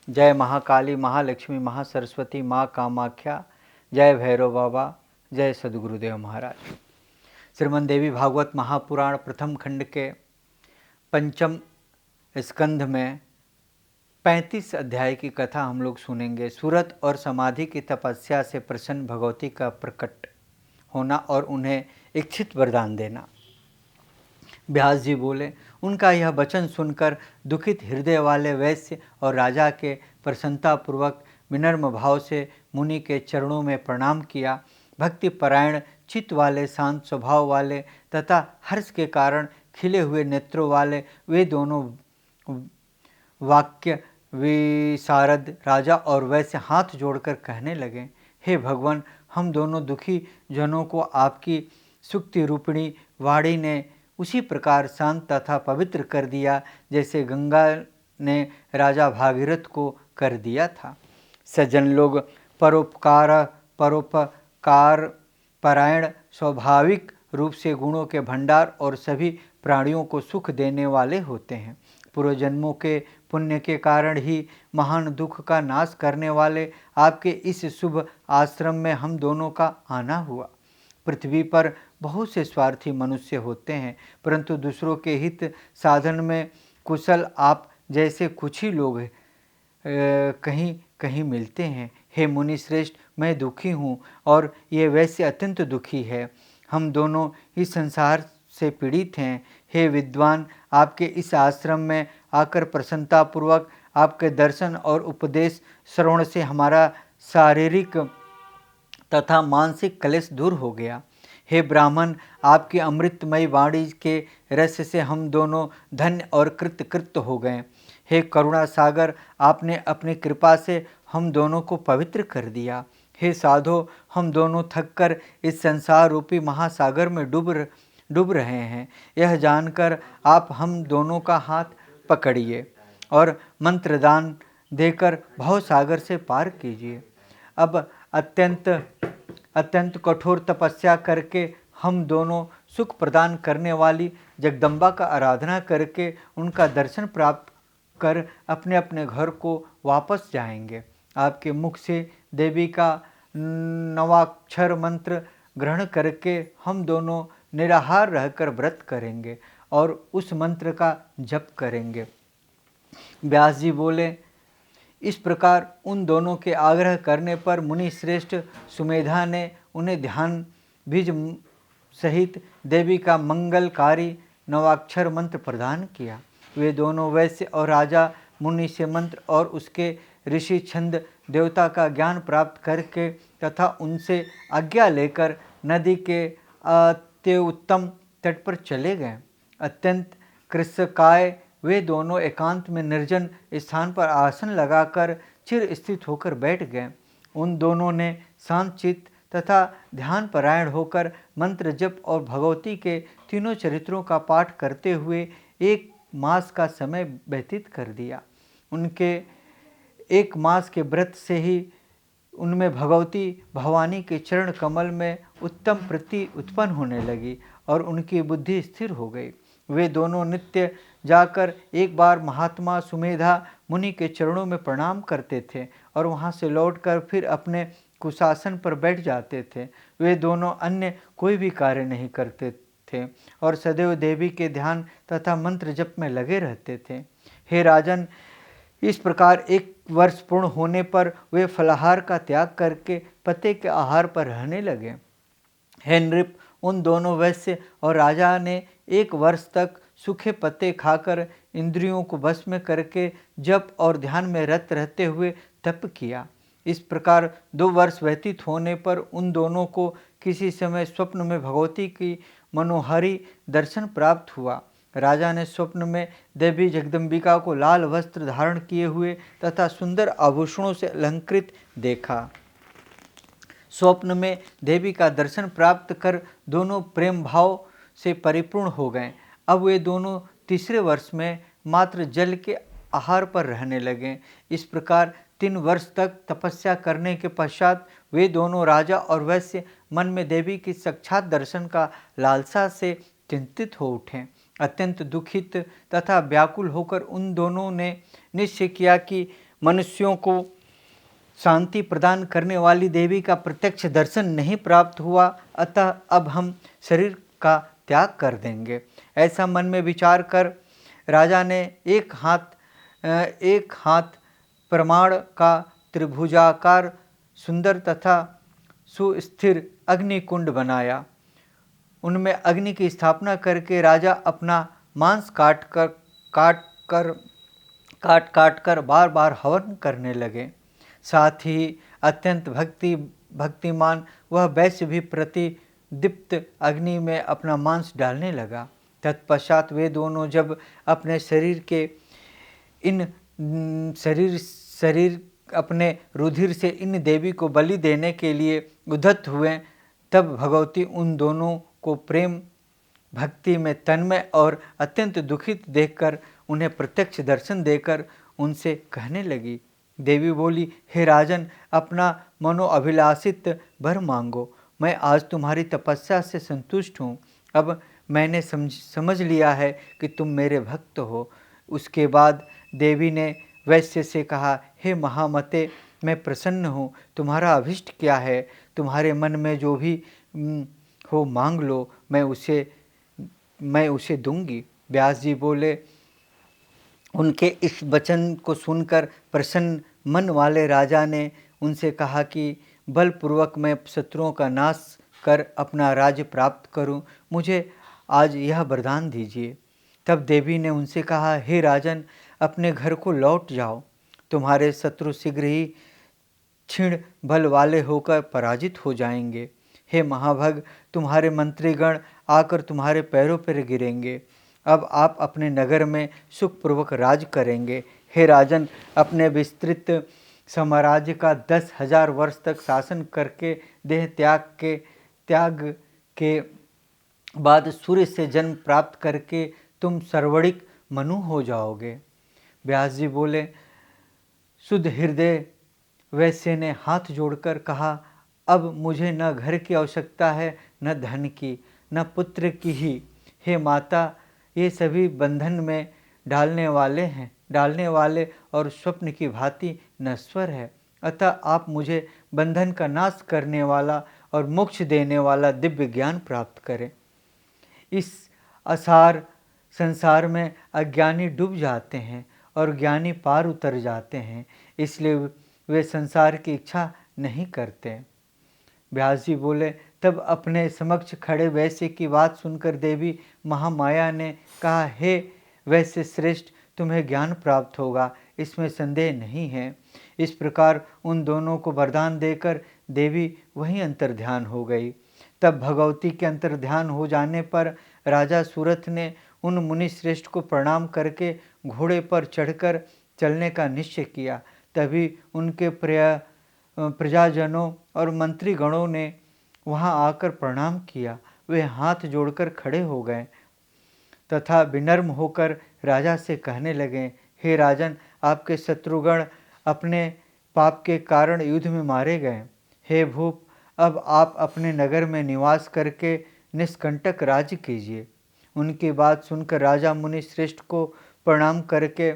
जय महाकाली, महालक्ष्मी, महासरस्वती, माँ कामाख्या, जय भैरव बाबा, जय सद्गुरुदेव महाराज। श्रीमद् देवी भागवत महापुराण प्रथम खंड के पंचम स्कंध में 35 अध्याय की कथा हम लोग सुनेंगे। सूरत और समाधि की तपस्या से प्रसन्न भगवती का प्रकट होना और उन्हें इच्छित वरदान देना। व्यास जी बोले, उनका यह वचन सुनकर दुखित हृदय वाले वैश्य और राजा के प्रसन्नतापूर्वक विनम्र भाव से मुनि के चरणों में प्रणाम किया। भक्ति परायण चित्त वाले, शांत स्वभाव वाले तथा हर्ष के कारण खिले हुए नेत्रों वाले वे दोनों वाक्य विशारद राजा और वैश्य हाथ जोड़कर कहने लगे, हे भगवान, हम दोनों दुखी जनों को आपकी सुक्ति रूपिणी वाणी ने उसी प्रकार शांत तथा पवित्र कर दिया जैसे गंगा ने राजा भागीरथ को कर दिया था। सज्जन लोग परोपकार परायण, स्वाभाविक रूप से गुणों के भंडार और सभी प्राणियों को सुख देने वाले होते हैं। पूर्व जन्मों के पुण्य के कारण ही महान दुख का नाश करने वाले आपके इस शुभ आश्रम में हम दोनों का आना हुआ। पृथ्वी पर बहुत से स्वार्थी मनुष्य होते हैं, परंतु दूसरों के हित साधन में कुशल आप जैसे कुछ ही लोग कहीं कहीं मिलते हैं। हे मुनि श्रेष्ठ, मैं दुखी हूँ और ये वैसे अत्यंत दुखी है। हम दोनों इस संसार से पीड़ित हैं। हे विद्वान, आपके इस आश्रम में आकर प्रसन्नतापूर्वक आपके दर्शन और उपदेश श्रवण से हमारा शारीरिक तथा मानसिक कलेश दूर हो गया। हे ब्राह्मण, आपकी अमृतमयी वाणी के रस से हम दोनों धन्य और कृतकृत्य हो गए। हे करुणा सागर, आपने अपनी कृपा से हम दोनों को पवित्र कर दिया। हे साधो, हम दोनों थककर इस संसार रूपी महासागर में डूब रहे हैं। यह जानकर आप हम दोनों का हाथ पकड़िए और मंत्रदान देकर भवसागर से पार कीजिए। अब अत्यंत कठोर तपस्या करके हम दोनों सुख प्रदान करने वाली जगदम्बा का आराधना करके उनका दर्शन प्राप्त कर अपने अपने घर को वापस जाएंगे। आपके मुख से देवी का नवाक्षर मंत्र ग्रहण करके हम दोनों निराहार रहकर व्रत करेंगे और उस मंत्र का जप करेंगे। व्यास जी बोले, इस प्रकार उन दोनों के आग्रह करने पर मुनि श्रेष्ठ सुमेधा ने उन्हें ध्यान बीज सहित देवी का मंगलकारी नवाक्षर मंत्र प्रदान किया। वे दोनों वैश्य और राजा मुनि से मंत्र और उसके ऋषि छंद देवता का ज्ञान प्राप्त करके तथा उनसे आज्ञा लेकर नदी के अत्युत्तम तट पर चले गए। अत्यंत कृशकाय वे दोनों एकांत में निर्जन स्थान पर आसन लगाकर चिर स्थित होकर बैठ गए। उन दोनों ने शांत चित्त तथा ध्यान परायण होकर मंत्र जप और भगवती के तीनों चरित्रों का पाठ करते हुए 1 मास का समय व्यतीत कर दिया। उनके 1 मास के व्रत से ही उनमें भगवती भवानी के चरण कमल में उत्तम प्रीति उत्पन्न होने लगी और उनकी बुद्धि स्थिर हो गई। वे दोनों नित्य जाकर एक बार महात्मा सुमेधा मुनि के चरणों में प्रणाम करते थे और वहाँ से लौटकर फिर अपने कुशासन पर बैठ जाते थे। वे दोनों अन्य कोई भी कार्य नहीं करते थे और सदैव देवी के ध्यान तथा मंत्र जप में लगे रहते थे। हे राजन, इस प्रकार 1 वर्ष पूर्ण होने पर वे फलाहार का त्याग करके पत्ते के आहार पर रहने लगे। हे नृप, उन दोनों वैश्य और राजा ने 1 वर्ष तक सूखे पत्ते खाकर इंद्रियों को वश में करके जप और ध्यान में रत रहते हुए तप किया। इस प्रकार 2 वर्ष व्यतीत होने पर उन दोनों को किसी समय स्वप्न में भगवती की मनोहारी दर्शन प्राप्त हुआ। राजा ने स्वप्न में देवी जगदम्बिका को लाल वस्त्र धारण किए हुए तथा सुंदर आभूषणों से अलंकृत देखा। स्वप्न में देवी का दर्शन प्राप्त कर दोनों प्रेम भाव से परिपूर्ण हो गए। अब वे दोनों तीसरे वर्ष में मात्र जल के आहार पर रहने लगे। इस प्रकार 3 वर्ष तक तपस्या करने के पश्चात वे दोनों राजा और वैश्य मन में देवी की साक्षात दर्शन का लालसा से चिंतित हो उठे। अत्यंत दुखित तथा व्याकुल होकर उन दोनों ने निश्चय किया कि मनुष्यों को शांति प्रदान करने वाली देवी का प्रत्यक्ष दर्शन नहीं प्राप्त हुआ, अतः अब हम शरीर का त्याग कर देंगे। ऐसा मन में विचार कर राजा ने एक हाथ प्रमाण का त्रिभुजाकार सुंदर तथा सुस्थिर अग्निकुंड बनाया। उनमें अग्नि की स्थापना करके राजा अपना मांस काट कर बार बार हवन करने लगे। साथ ही अत्यंत भक्तिमान वह वैश्य भी प्रतिदीप्त अग्नि में अपना मांस डालने लगा। तत्पश्चात वे दोनों जब अपने अपने रुधिर से इन देवी को बलि देने के लिए उद्यत हुए, तब भगवती उन दोनों को प्रेम भक्ति में तन्मय और अत्यंत दुखित देखकर उन्हें प्रत्यक्ष दर्शन देकर उनसे कहने लगी। देवी बोली, हे राजन, अपना मनोअभिलाषित वर मांगो। मैं आज तुम्हारी तपस्या से संतुष्ट हूँ। अब मैंने समझ लिया है कि तुम मेरे भक्त हो। उसके बाद देवी ने वैश्य से कहा, हे महामते, मैं प्रसन्न हूँ। तुम्हारा अभिष्ट क्या है? तुम्हारे मन में जो भी हो मांग लो, मैं उसे दूंगी। व्यास जी बोले, उनके इस वचन को सुनकर प्रसन्न मन वाले राजा ने उनसे कहा कि बलपूर्वक मैं शत्रुओं का नाश कर अपना राज्य प्राप्त करूं, मुझे आज यह वरदान दीजिए। तब देवी ने उनसे कहा, हे राजन, अपने घर को लौट जाओ। तुम्हारे शत्रु शीघ्र ही क्षीण बल वाले होकर पराजित हो जाएंगे। हे महाभग, तुम्हारे मंत्रीगण आकर तुम्हारे पैरों पर गिरेंगे। अब आप अपने नगर में सुखपूर्वक राज करेंगे। हे राजन, अपने विस्तृत साम्राज्य का 10,000 वर्ष तक शासन करके देह त्याग के बाद सूर्य से जन्म प्राप्त करके तुम सर्वणिक मनु हो जाओगे। व्यास जी बोले, शुद्ध हृदय वैश्य ने हाथ जोड़कर कहा, अब मुझे न घर की आवश्यकता है, न धन की, न पुत्र की ही। हे माता, ये सभी बंधन में डालने वाले और स्वप्न की भांति नश्वर है। अतः आप मुझे बंधन का नाश करने वाला और मोक्ष देने वाला दिव्य ज्ञान प्राप्त करें। इस असार संसार में अज्ञानी डूब जाते हैं और ज्ञानी पार उतर जाते हैं, इसलिए वे संसार की इच्छा नहीं करते। व्यास जी बोले, तब अपने समक्ष खड़े वैश्य की बात सुनकर देवी महामाया ने कहा, हे वैश्य श्रेष्ठ, तुम्हें ज्ञान प्राप्त होगा, इसमें संदेह नहीं है। इस प्रकार उन दोनों को वरदान देकर देवी वहीं अंतर्ध्यान हो गई। तब भगवती के अंतर्ध्यान हो जाने पर राजा सूरथ ने उन मुनि श्रेष्ठ को प्रणाम करके घोड़े पर चढ़कर चलने का निश्चय किया। तभी उनके प्रजाजनों और मंत्रीगणों ने वहां आकर प्रणाम किया। वे हाथ जोड़कर खड़े हो गए तथा विनम्र होकर राजा से कहने लगे, हे राजन, आपके शत्रुगण अपने पाप के कारण युद्ध में मारे गए। हे भूप, अब आप अपने नगर में निवास करके निष्कंटक राज्य कीजिए। उनकी बात सुनकर राजा मुनि श्रेष्ठ को प्रणाम करके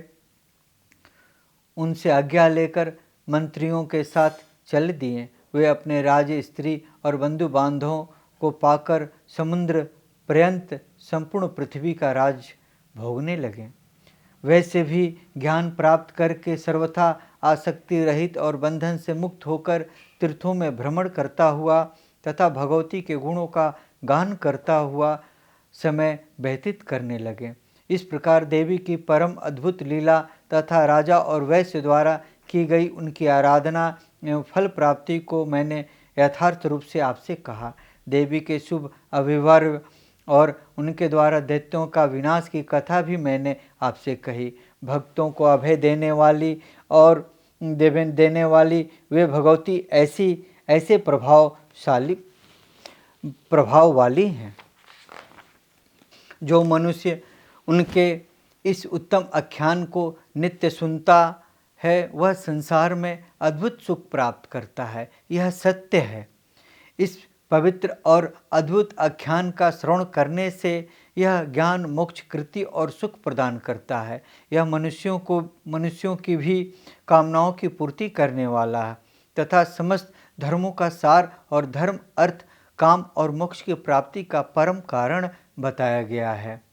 उनसे आज्ञा लेकर मंत्रियों के साथ चल दिए। वे अपने राज्य, स्त्री और बंधु बांधवों को पाकर समुद्र पर्यंत संपूर्ण पृथ्वी का राज भोगने लगे। वैसे भी ज्ञान प्राप्त करके सर्वथा आसक्ति रहित और बंधन से मुक्त होकर तीर्थों में भ्रमण करता हुआ तथा भगवती के गुणों का गान करता हुआ समय व्यतीत करने लगे। इस प्रकार देवी की परम अद्भुत लीला तथा राजा और वैश्य द्वारा की गई उनकी आराधना एवं फल प्राप्ति को मैंने यथार्थ रूप से आपसे कहा। देवी के शुभ अभिवर्ग और उनके द्वारा दैत्यों का विनाश की कथा भी मैंने आपसे कही। भक्तों को अभय देने वाली और देने वाली वे भगवती ऐसे प्रभाव वाली हैं। जो मनुष्य उनके इस उत्तम आख्यान को नित्य सुनता है, वह संसार में अद्भुत सुख प्राप्त करता है। यह सत्य है। इस पवित्र और अद्भुत आख्यान का श्रवण करने से यह ज्ञान मोक्ष कृति और सुख प्रदान करता है। यह मनुष्यों की भी कामनाओं की पूर्ति करने वाला है तथा समस्त धर्मों का सार और धर्म, अर्थ, काम और मोक्ष की प्राप्ति का परम कारण बताया गया है।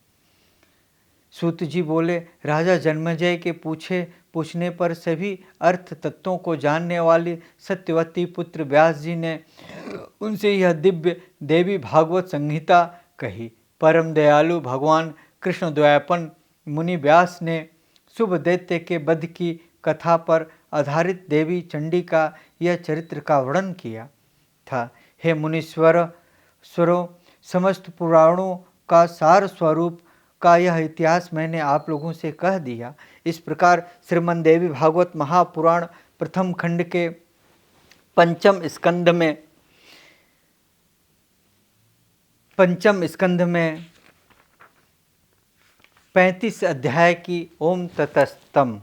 सूत जी बोले, राजा जन्मेजय के पूछने पर सभी अर्थ तत्वों को जानने वाले सत्यवती पुत्र व्यास जी ने उनसे यह दिव्य देवी भागवत संहिता कही। परम दयालु भगवान कृष्ण द्वैपायन मुनि व्यास ने शुभ दैत्य के वध की कथा पर आधारित देवी चंडी का यह चरित्र का वर्णन किया था। हे मुनीश्वरों, समस्त पुराणों का सार स्वरूप का यह इतिहास मैंने आप लोगों से कह दिया। इस प्रकार श्रीमद् देवी भागवत महापुराण प्रथम खंड के पंचम स्कंध में 35 अध्याय की ओम ततस्तम।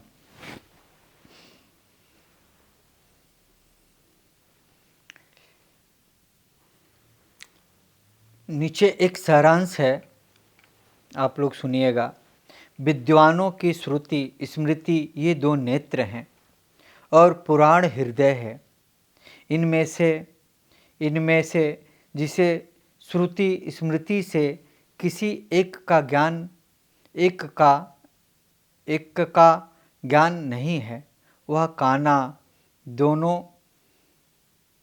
नीचे एक सारांश है, आप लोग सुनिएगा। विद्वानों की श्रुति स्मृति ये दो नेत्र हैं और पुराण हृदय है। इनमें से जिसे श्रुति स्मृति से किसी एक का ज्ञान नहीं है, वह काना दोनों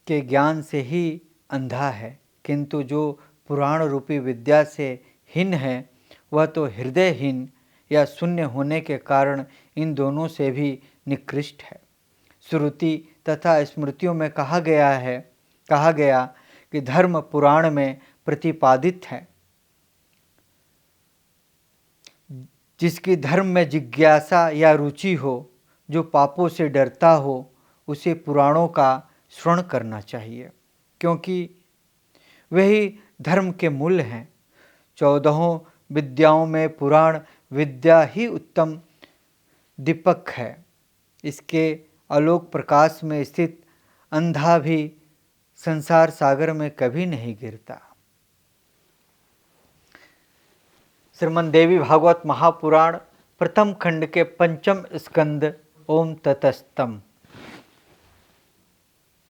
के ज्ञान से ही अंधा है। किंतु जो पुराण रूपी विद्या से हीन है, वह तो हृदयहीन या शून्य होने के कारण इन दोनों से भी निकृष्ट है। श्रुति तथा स्मृतियों में कहा गया कि धर्म पुराण में प्रतिपादित है। जिसकी धर्म में जिज्ञासा या रुचि हो, जो पापों से डरता हो, उसे पुराणों का श्रवण करना चाहिए, क्योंकि वही धर्म के मूल हैं। 14 विद्याओं में पुराण विद्या ही उत्तम दीपक है। इसके आलोक प्रकाश में स्थित अंधा भी संसार सागर में कभी नहीं गिरता। श्रीमद् देवी भागवत महापुराण प्रथम खंड के पंचम स्कंद। ओम ततस्तम।